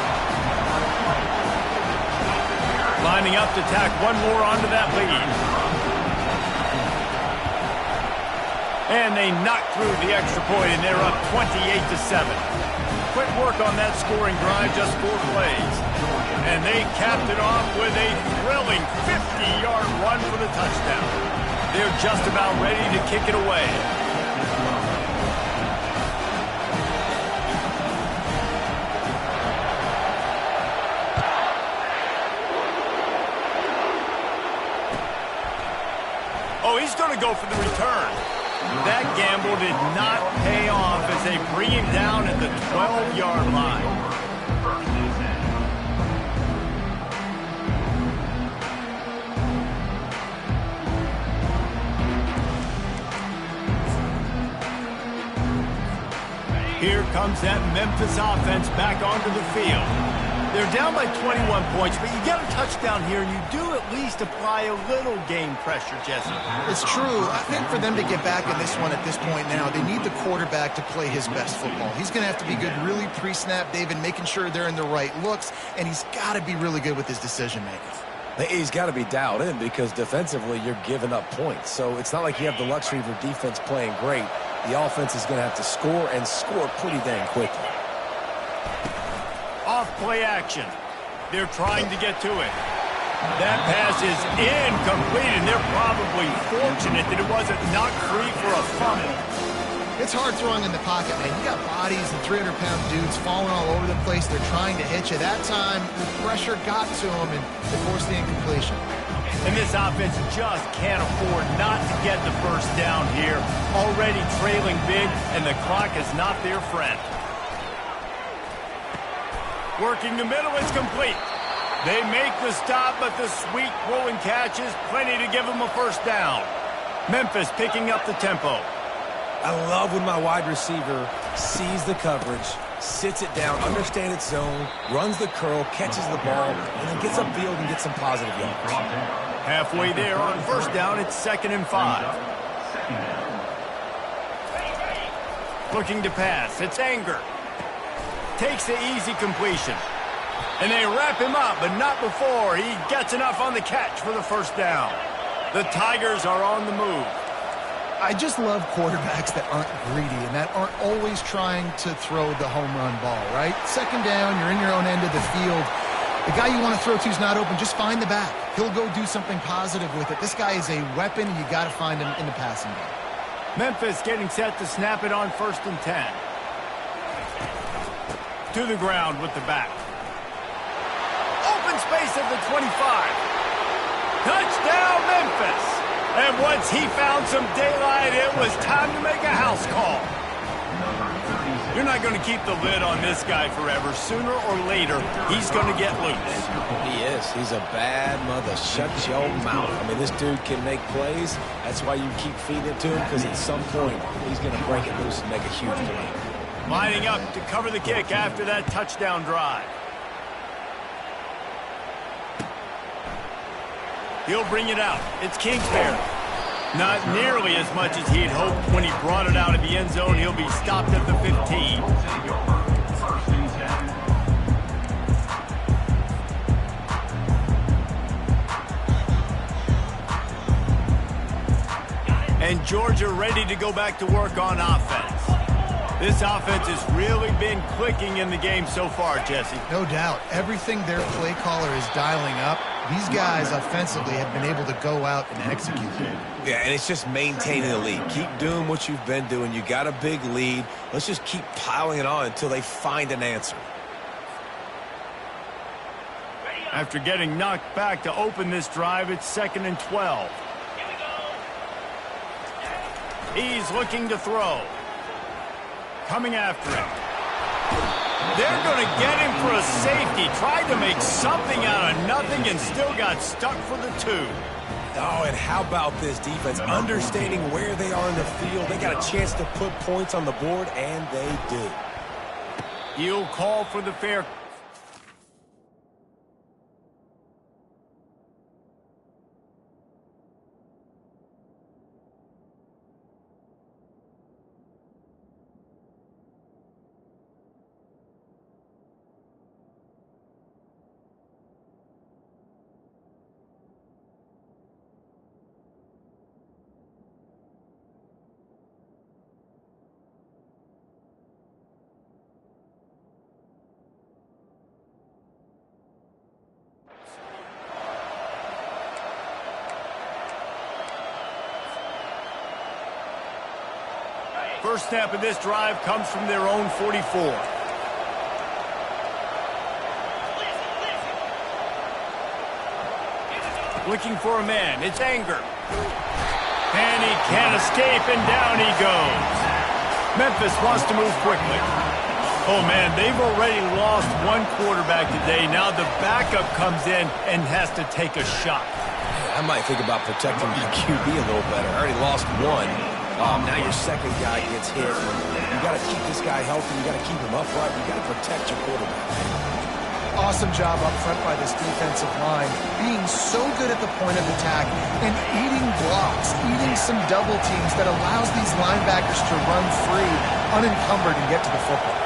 Lining up to tack one more onto that lead. And they knock through the extra point, and they're up 28-7. Quick work on that scoring drive, just 4 plays. And they capped it off with a thrilling 50-yard run for the touchdown. They're just about ready to kick it away. Oh, he's going to go for the return. That gamble did not pay off as they bring him down at the 12-yard line. Here comes that Memphis offense back onto the field. They're down by 21 points, but you get a touchdown here, and you do at least apply a little game pressure, Jesse. It's true. I think for them to get back in this one at this point now, they need the quarterback to play his best football. He's going to have to be good really pre-snap, David, making sure they're in the right looks, and he's got to be really good with his decision-making. He's got to be dialed in because defensively you're giving up points. So it's not like you have the luxury of your defense playing great. The offense is going to have to score and score pretty dang quickly. Off play action. They're trying to get to it. That pass is incomplete, and they're probably fortunate that it wasn't knocked free for a fumble. It's hard throwing in the pocket, man. You got bodies and 300-pound dudes falling all over the place. They're trying to hit you. That time, the pressure got to them, and they forced the incompletion. And this offense just can't afford not to get the first down here. Already trailing big, and the clock is not their friend. Working the middle, it's complete. They make the stop, but the sweet rolling catch is plenty to give them a first down. Memphis picking up the tempo. I love when my wide receiver sees the coverage, sits it down, understands its zone, runs the curl, catches the ball, and then gets upfield and gets some positive yards. Halfway there on first down, it's 2nd and 5. Looking to pass, it's Anger. Takes the easy completion. And they wrap him up, but not before he gets enough on the catch for the first down. The Tigers are on the move. I just love quarterbacks that aren't greedy and that aren't always trying to throw the home run ball, right? 2nd down, you're in your own end of the field. The guy you want to throw to is not open. Just find the back. He'll go do something positive with it. This guy is a weapon, and you got to find him in the passing game. Memphis getting set to snap it on 1st and 10. To the ground with the back. Open space at the 25. Touchdown, Memphis. And once he found some daylight, it was time to make a house call. You're not going to keep the lid on this guy forever. Sooner or later, he's going to get loose. He is. He's a bad mother. Shut your mouth. I mean, this dude can make plays. That's why you keep feeding it to him, because at some point, he's going to break it loose and make a huge play. Lining up to cover the kick after that touchdown drive. He'll bring it out. It's Kingsbury. Not nearly as much as he'd hoped when he brought it out of the end zone. He'll be stopped at the 15. And Georgia ready to go back to work on offense. This offense has really been clicking in the game so far, Jesse. No doubt. Everything their play caller is dialing up, these guys offensively have been able to go out and execute. Yeah, and it's just maintaining the lead. Keep doing what you've been doing. You got a big lead. Let's just keep piling it on until they find an answer. After getting knocked back to open this drive, it's 2nd and 12. He's looking to throw. Coming after him. They're going to get him for a safety. Tried to make something out of nothing and still got stuck for the 2. Oh, and how about this defense? Understanding where they are in the field. They got a chance to put points on the board, and they did. He'll call for the fair. First snap of this drive comes from their own 44. Looking for a man. It's Anger. And he can't escape, and down he goes. Memphis wants to move quickly. Oh, man, they've already lost one quarterback today. Now the backup comes in and has to take a shot. I might think about protecting my QB a little better. I already lost one. Now your second guy gets hit. You got to keep this guy healthy. You got to keep him upright. You got to protect your quarterback. Awesome job up front by this defensive line, being so good at the point of attack and eating blocks, eating some double teams that allows these linebackers to run free, unencumbered, and get to the football.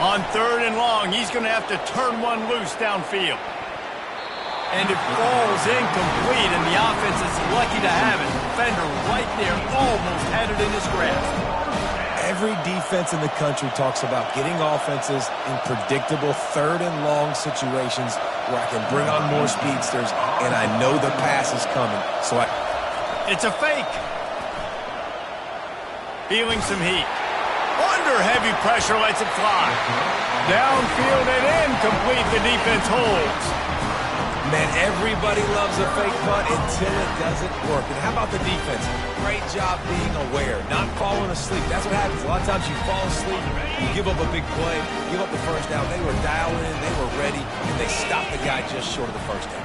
On 3rd and long, he's going to have to turn one loose downfield. And it falls incomplete, and the offense is lucky to have it. Defender right there almost had it in his grasp. Every defense in the country talks about getting offenses in predictable 3rd and long situations where I can bring on more speedsters, and I know the pass is coming. So It's a fake. Feeling some heat. Under heavy pressure, lets it fly. Downfield and incomplete, the defense holds. Man, everybody loves a fake punt until it doesn't work. And how about the defense? Great job being aware, not falling asleep. That's what happens. A lot of times you fall asleep, you give up a big play, give up the first down. They were dialed in, they were ready, and they stopped the guy just short of the first down.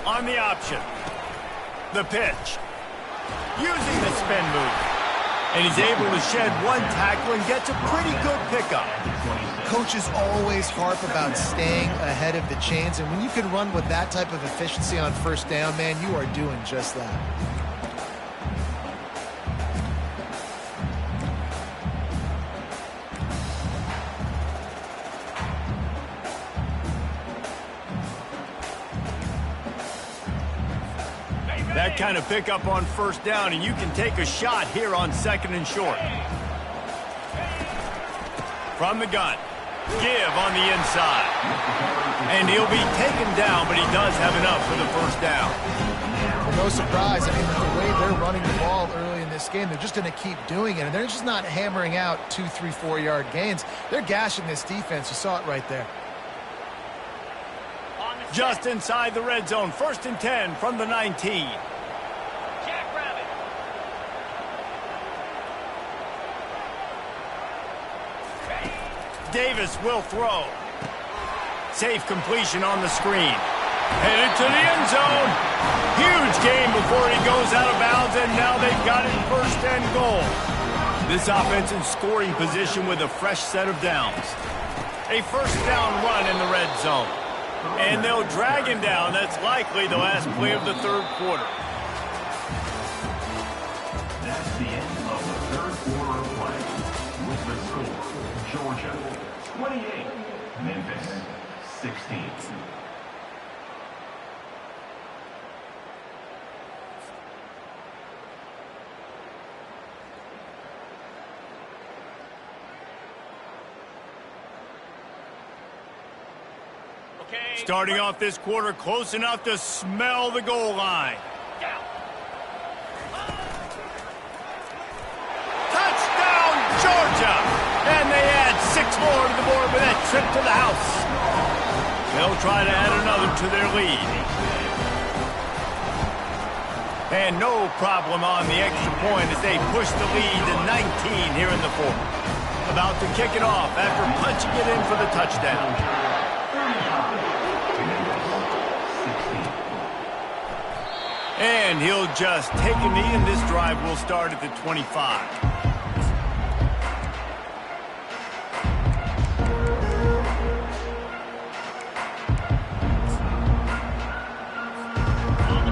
On the option. The pitch. Using the spin move. And he's able to shed one tackle and gets a pretty good pickup. Coaches always harp about staying ahead of the chains, and when you can run with that type of efficiency on first down, man, you are doing just that. That kind of pickup on first down, and you can take a shot here on 2nd and short. From the gun. Give on the inside. And he'll be taken down, but he does have enough for the first down. Well, no surprise. I mean, with the way they're running the ball early in this game, they're just going to keep doing it. And they're just not hammering out 2, 3, 4-yard gains. They're gashing this defense. You saw it right there. Just inside the red zone. 1st and 10 from the 19. Davis will throw. Safe completion on the screen. Headed to the end zone. Huge gain before he goes out of bounds, and now they've got it 1st and goal. This offense in scoring position with a fresh set of downs. A 1st down run in the red zone. And they'll drag him down. That's likely the last play of the 3rd quarter. That's the end of the 3rd quarter of play. With the score, Georgia 28, Memphis 16. Starting off this quarter close enough to smell the goal line. Touchdown, Georgia! And they add 6 more to the board with that trip to the house. They'll try to add another to their lead. And no problem on the extra point as they push the lead to 19 here in the 4th. About to kick it off after punching it in for the touchdown. And he'll just take a knee, and this drive will start at the 25.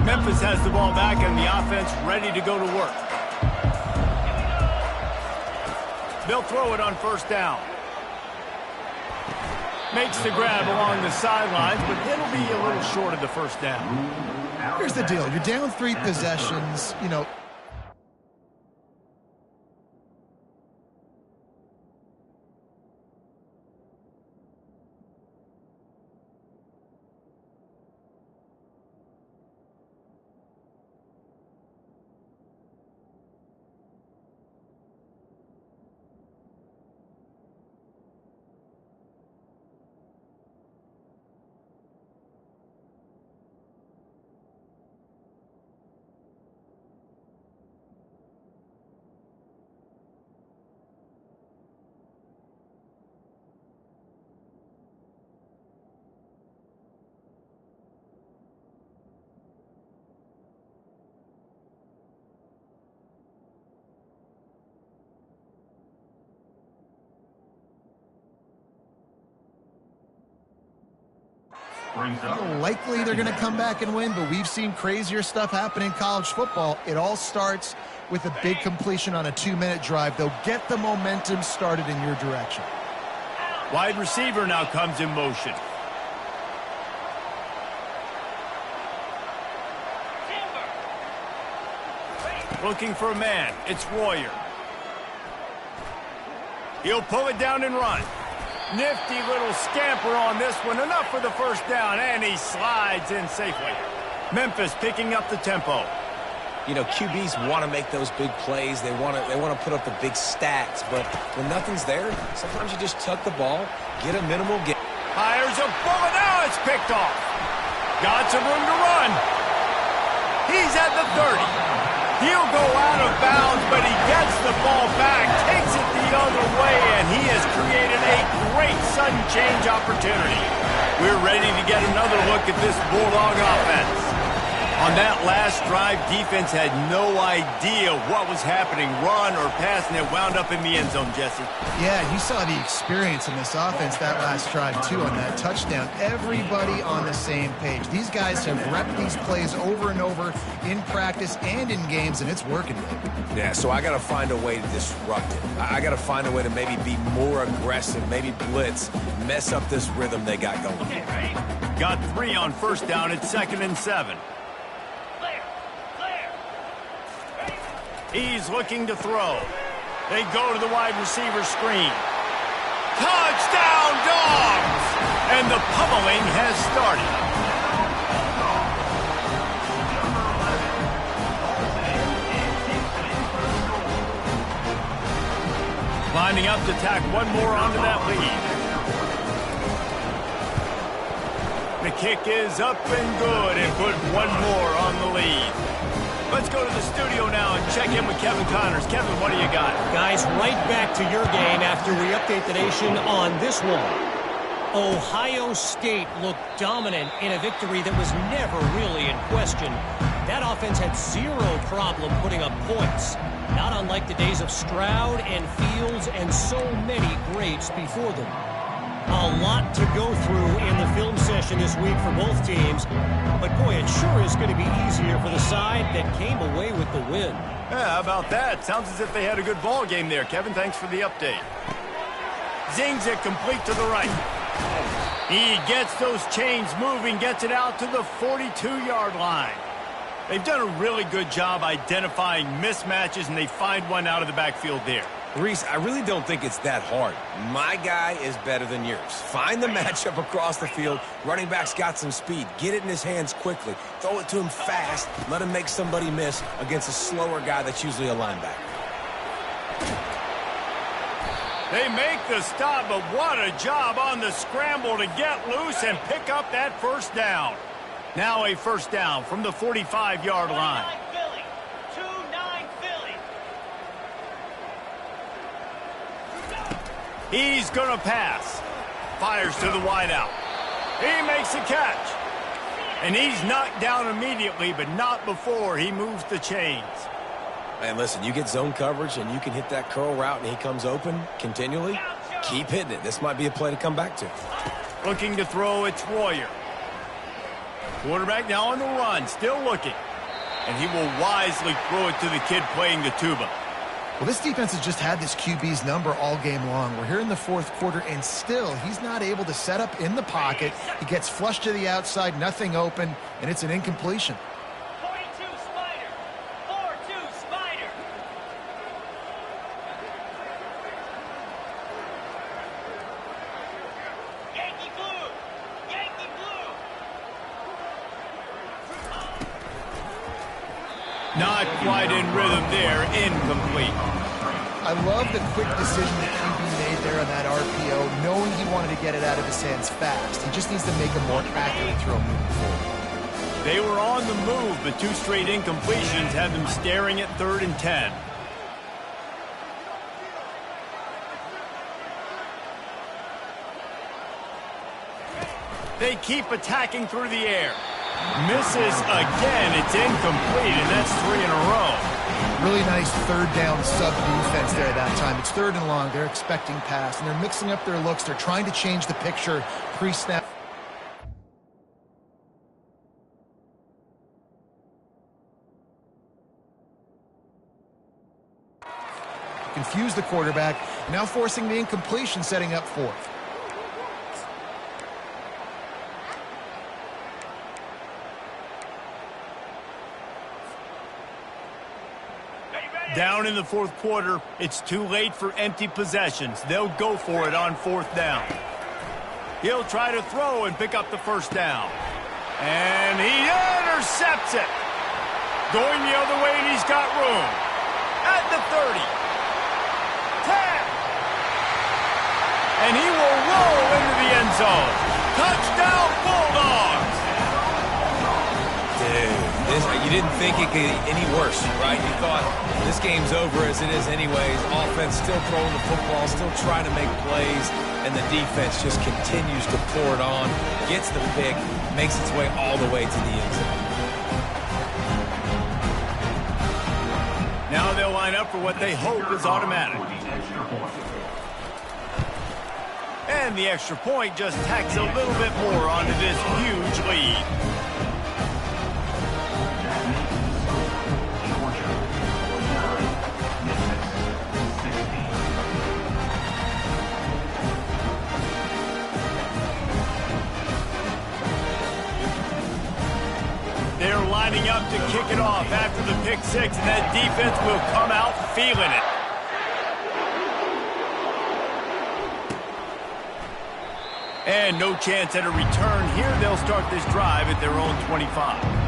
Memphis has the ball back, and the offense ready to go to work. They'll throw it on 1st down. Makes the grab along the sidelines, but it'll be a little short of the 1st down. Here's the deal. You're down 3 possessions, you know. brings up. Likely they're going to come back and win, but we've seen crazier stuff happen in college football. It all starts with a big completion on a 2-minute drive. They'll get the momentum started in your direction. Wide receiver now comes in motion. Looking for a man. It's Royer. He'll pull it down and run. Nifty little scamper on this one. Enough for the first down, and he slides in safely. Memphis picking up the tempo. You know, QBs want to make those big plays. They want to put up the big stats. But when nothing's there, sometimes you just tuck the ball, get a minimal gain. Fires a bullet. Now it's picked off. Got some room to run. He's at the 30. He'll go out of bounds, but he gets the ball back, takes it the other way, and he has created a great sudden change opportunity. We're ready to get another look at this Bulldog offense. On that last drive, defense had no idea what was happening, run or pass, and it wound up in the end zone, Jesse. Yeah, you saw the experience in this offense that last drive, too, on that touchdown. Everybody on the same page. These guys have repped these plays over and over in practice and in games, and it's working. Yeah, so I got to find a way to disrupt it. I got to find a way to maybe be more aggressive, maybe blitz, mess up this rhythm they got going. Okay, ready? Got 3 on first down. It's 2nd and 7. He's looking to throw. They go to the wide receiver screen. Touchdown, Dogs! And the pummeling has started. Lining up to tack one more onto that lead. The kick is up and good and put one more on the lead. Let's go to the studio now and check in with Kevin Connors. Kevin, what do you got? Guys, right back to your game after we update the nation on this one. Ohio State looked dominant in a victory that was never really in question. That offense had zero problem putting up points. Not unlike the days of Stroud and Fields and so many greats before them. A lot to go through in the film session this week for both teams. But, boy, it sure is going to be easier for the side that came away with the win. Yeah, how about that? Sounds as if they had a good ball game there. Kevin, thanks for the update. Zings it complete to the right. He gets those chains moving, gets it out to the 42-yard line. They've done a really good job identifying mismatches, and they find one out of the backfield there. Reese, I really don't think it's that hard. My guy is better than yours. Find the matchup across the field. Running back's got some speed. Get it in his hands quickly. Throw it to him fast. Let him make somebody miss against a slower guy that's usually a linebacker. They make the stop, but what a job on the scramble to get loose and pick up that first down. Now a first down from the 45-yard line. He's going to pass. Fires to the wideout. He makes a catch. And he's knocked down immediately, but not before he moves the chains. Man, listen, you get zone coverage and you can hit that curl route and he comes open continually. Keep hitting it. This might be a play to come back to. Looking to throw, it's Royer. Quarterback now on the run, still looking. And he will wisely throw it to the kid playing the tuba. Well, this defense has just had this QB's number all game long. We're here in the fourth quarter, and still he's not able to set up in the pocket. He gets flushed to the outside, nothing open, and it's an incompletion. 42 Spider. 4-2 Spider. Yankee blue. Yankee blue. Not quite in rhythm there, incomplete. I love the quick decision that QB made there on that RPO, knowing he wanted to get it out of his hands fast. He just needs to make a more accurate throw moving forward. They were on the move, but 2 straight incompletions have them staring at 3rd and 10. They keep attacking through the air. Misses again. It's incomplete, and that's 3 in a row. Really nice third down sub defense there that time. It's 3rd and long. They're expecting pass, and they're mixing up their looks. They're trying to change the picture pre-snap. confuse the quarterback, now forcing the incompletion, setting up fourth. Down in the fourth quarter, it's too late for empty possessions. They'll go for it on fourth down. He'll try to throw and pick up the first down. And he intercepts it. Going the other way, and he's got room. At the 30. 10. And he will roll into the end zone. Touchdown, Bulldogs! Dude, you didn't think it could get any worse, right? You thought this game's over as it is anyways. Offense still throwing the football, still trying to make plays, and the defense just continues to pour it on, gets the pick, makes its way all the way to the end zone. Now they'll line up for what they hope is automatic. And the extra point just tacks a little bit more onto this huge lead. They're lining up to kick it off after the pick six, and that defense will come out feeling it. And no chance at a return here. They'll start this drive at their own 25.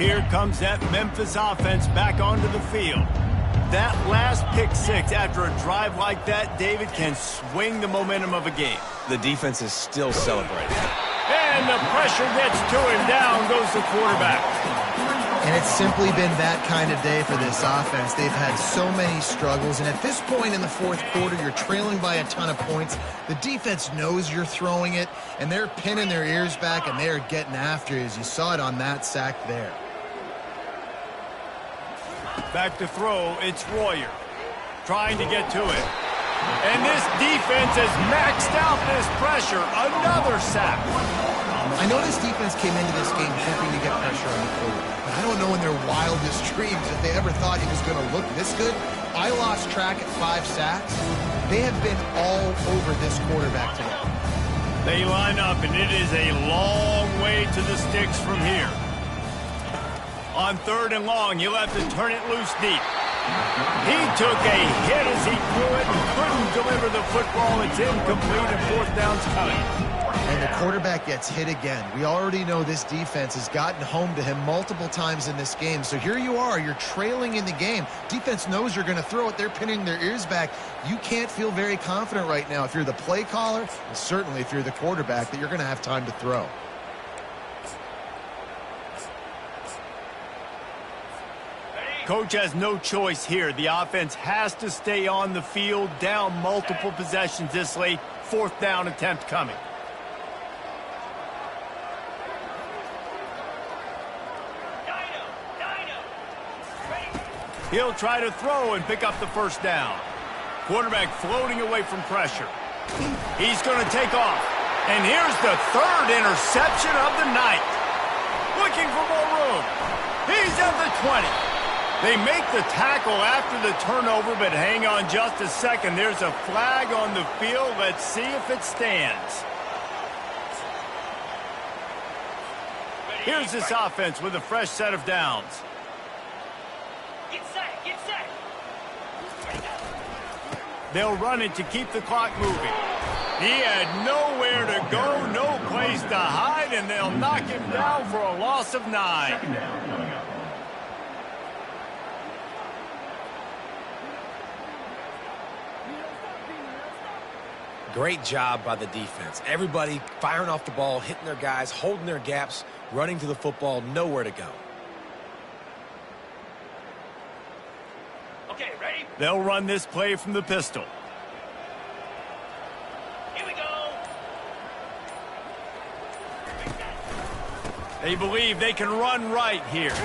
Here comes that Memphis offense back onto the field. That last pick six after a drive like that, David, can swing the momentum of a game. The defense is still celebrating. And the pressure gets to him. Down goes the quarterback. And it's simply been that kind of day for this offense. They've had so many struggles, and at this point in the fourth quarter, you're trailing by a ton of points. The defense knows you're throwing it, and they're pinning their ears back, and they're getting after you, as you saw it on that sack there. Back to throw, it's Royer. Trying to get to it. And this defense has maxed out this pressure. Another sack. I know this defense came into this game hoping to get pressure on the quarterback, but I don't know in their wildest dreams if they ever thought he was going to look this good. I lost track at 5 sacks. They have been all over this quarterback today. They line up, and it is a long way to the sticks from here. On third and long, you'll have to turn it loose deep. He took a hit as he threw it and couldn't deliver the football. It's incomplete, and fourth down's coming. And the quarterback gets hit again. We already know this defense has gotten home to him multiple times in this game. So here you are, you're trailing in the game. Defense knows you're going to throw it. They're pinning their ears back. You can't feel very confident right now if you're the play caller, and certainly if you're the quarterback, that you're going to have time to throw. Coach has no choice here. The offense has to stay on the field, down multiple possessions this late. Fourth down attempt coming. He'll try to throw and pick up the first down. Quarterback floating away from pressure. He's going to take off. And here's the third interception of the night. Looking for more room. He's at the 20. They make the tackle after the turnover, but hang on just a second. There's a flag on the field. Let's see if it stands. Here's this offense with a fresh set of downs. Get set, get set. They'll run it to keep the clock moving. He had nowhere to go, no place to hide, and they'll knock him down for a loss of 9. Great job by the defense. Everybody firing off the ball, hitting their guys, holding their gaps, running to the football, nowhere to go. Okay, ready? They'll run this play from the pistol. Here we go. They believe they can run right here.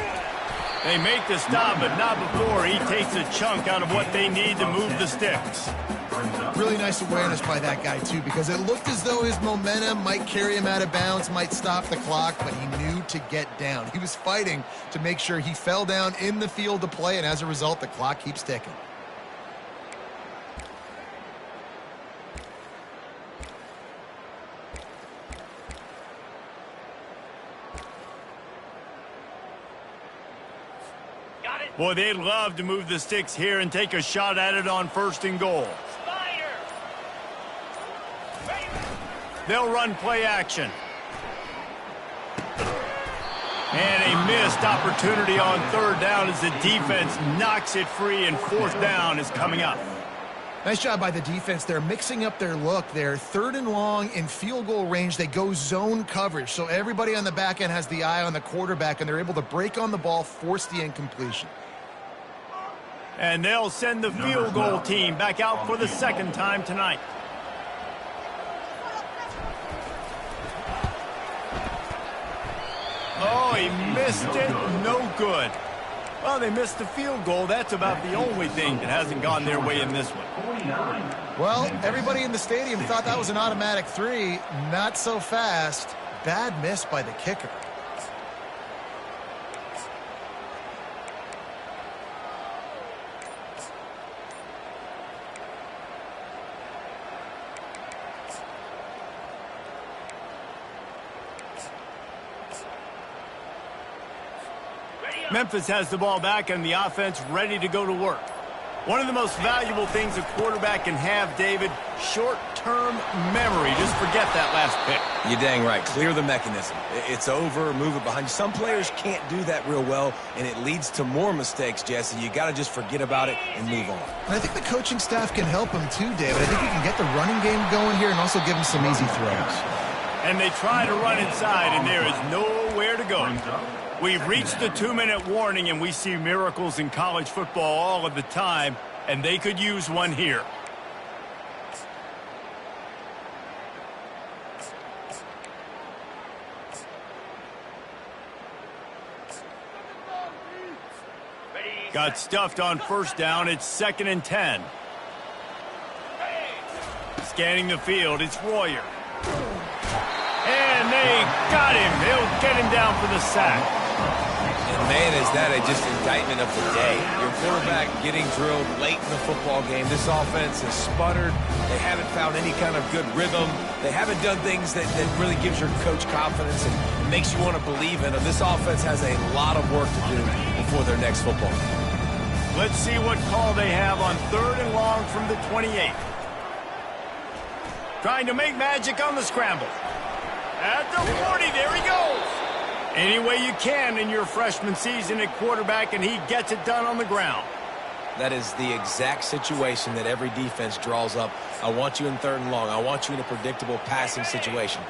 They make the stop, but not before he takes a chunk out of what they need to move the sticks. Really nice awareness by that guy, too, because it looked as though his momentum might carry him out of bounds, might stop the clock, but he knew to get down. He was fighting to make sure he fell down in the field to play, and as a result, the clock keeps ticking. Boy, they'd love to move the sticks here and take a shot at it on 1st and goal. They'll run play action. And a missed opportunity on 3rd down as the defense knocks it free, and 4th down is coming up. Nice job by the defense. They're mixing up their look. They're 3rd and long in field goal range. They go zone coverage, so everybody on the back end has the eye on the quarterback, and they're able to break on the ball, force the incompletion. And they'll send the field goal team back out for the 2nd time tonight. Oh, he missed it. No good. Well, they missed the field goal. That's about the only thing that hasn't gone their way in this one. Well, everybody in the stadium thought that was an automatic 3. Not so fast. Bad miss by the kicker. Memphis has the ball back and the offense ready to go to work. One of the most valuable things a quarterback can have, David, short-term memory. Just forget that last pick. You're dang right. Clear the mechanism. It's over, move it behind you. Some players can't do that real well, and it leads to more mistakes, Jesse. You got to just forget about it and move on. And I think the coaching staff can help him too, David. I think he can get the running game going here and also give him some easy throws. And they try to run inside, and there is nowhere to go. We've reached the 2-minute warning, and we see miracles in college football all of the time, and they could use one here. Got stuffed on 1st down. It's 2nd and 10. Scanning the field, it's Royer. And they got him. They'll get him down for the sack. And man, is that just indictment of the day. Your quarterback getting drilled late in the football game. This offense has sputtered. They haven't found any kind of good rhythm. They haven't done things that really gives your coach confidence and makes you want to believe in them. This offense has a lot of work to do before their next football game. Let's see what call they have on 3rd and long from the 28. Trying to make magic on the scramble. At the 40, there he goes. Any way you can in your freshman season at quarterback, and he gets it done on the ground. That is the exact situation that every defense draws up. I want you in 3rd and long. I want you in a predictable passing situation.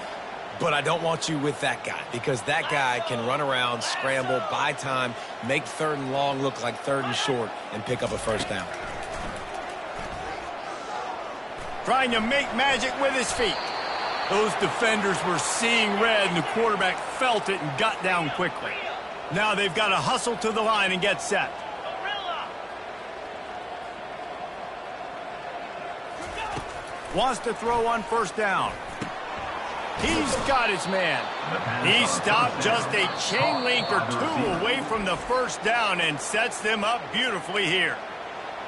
But I don't want you with that guy, because that guy can run around, scramble, buy time, make 3rd and long look like 3rd and short, and pick up a 1st down. Trying to make magic with his feet. Those defenders were seeing red, and the quarterback felt it and got down quickly. Now they've got to hustle to the line and get set. Wants to throw on 1st down. He's got his man. He stopped just a chain link or 2 away from the 1st down and sets them up beautifully here.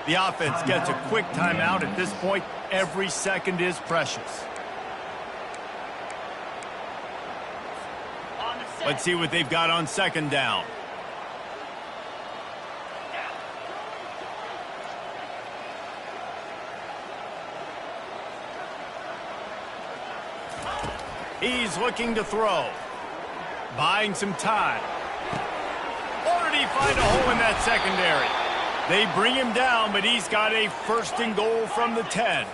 The offense gets a quick timeout at this point. Every second is precious. Let's see what they've got on 2nd down. He's looking to throw. Buying some time. Or did he find a hole in that secondary? They bring him down, but he's got a 1st and goal from the 10.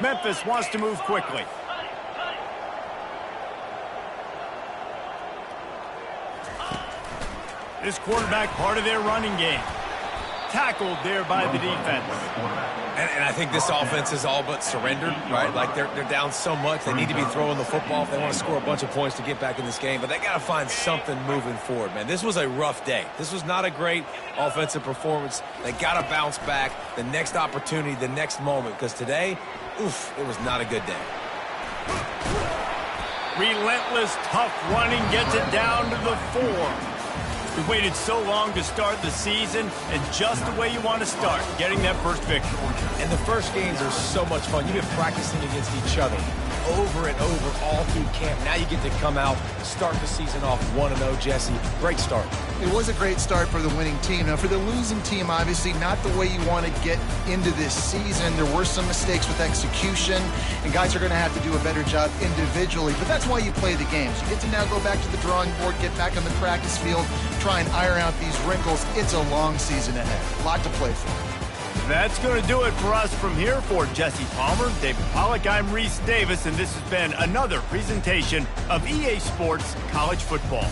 Memphis wants to move quickly. This quarterback part of their running game. tackled there by the defense. And I think this offense is all but surrendered, right? Like they're down so much, they need to be throwing the football if they want to score a bunch of points to get back in this game. But they got to find something moving forward, man. This was a rough day. This was not a great offensive performance. They got to bounce back the next opportunity, the next moment, because today, oof, it was not a good day. Relentless, tough running gets it down to the 4. We waited so long to start the season, and just the way you want to start, getting that first victory. And the first games are so much fun. You've been practicing against each other over and over all through camp. Now you get to come out, start the season off 1-0, Jesse. Great start. It was a great start for the winning team. Now, for the losing team, obviously not the way you want to get into this season. There were some mistakes with execution, and guys are going to have to do a better job individually. But that's why you play the games. You get to now go back to the drawing board, get back on the practice field, try and iron out these wrinkles. It's a long season ahead. A lot to play for. That's going to do it for us from here. For Jesse Palmer, David Pollack, I'm Reese Davis, and this has been another presentation of EA Sports College Football.